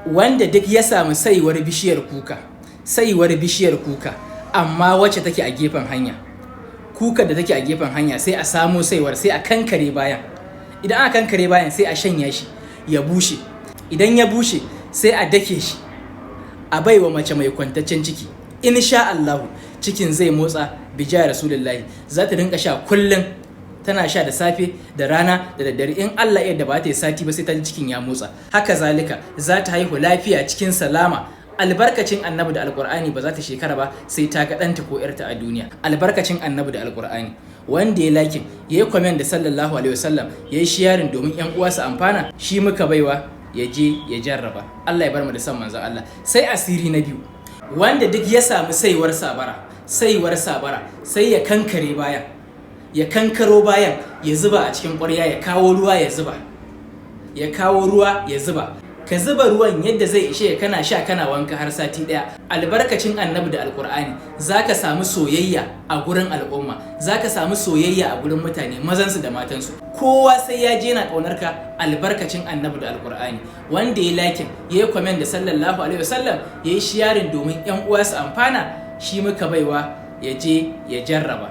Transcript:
wanda duk ya samu saiwar bishiyar kuka amma wacce take a gefen hanya, kuka da take a gefen hanya sai a samo saiwar sai a kankare bayan, idan aka kankare bayan sai a shanya shi ya bushe, idan ya bushe sai a dake shi a baiwa mace mai kwantaccen ciki, insha Allahu cikin zai motsa bija rasulullahi, za ta rinka sha kullum, tana sha da safe da rana da daddare, in Allah yadda ba ta yi sati ba sai ta ji cikin ya motsa. Haka zalika za ta haihu lafiya cikin salama, albarkacin annabi da alkur'ani ba za ta shekara ba sai ta ga ɗanta ko ‘yarta a duniya, albarkacin annabi da alkur'ani. Wanda ya lakin ya yi comment da sallallahu alaihi wasallam ya yi sharing domin ‘yan uwa su amfana, shi muka baiwa ya je ya jarraba. Allah ya bar mu da san manzon Allah. Sai asiri na biyu, wanda duk ya samu saiwar sabara sai ya kankare bayan, ya kankaro bayan ya zuba a cikin ƙwarya, ya kawo ruwa ya zuba, ka zuba ruwan yadda zai ishe kana sha kana wanka har sati ɗaya. Albarkacin annabi da alkur'ani zaka samu soyayya a gurin al'umma, zaka samu soyayya a gurin mutane mazansu da matansu, kowa sai ya je na ƙaunar ka albarkacin annabi da alkur'ani. Wanda ya lakin ya yi comment da sallallahu alaihi wasallam ya yi sharing domin ‘yan uwa su amfana, shi muka baiwa ya je ya jarraba.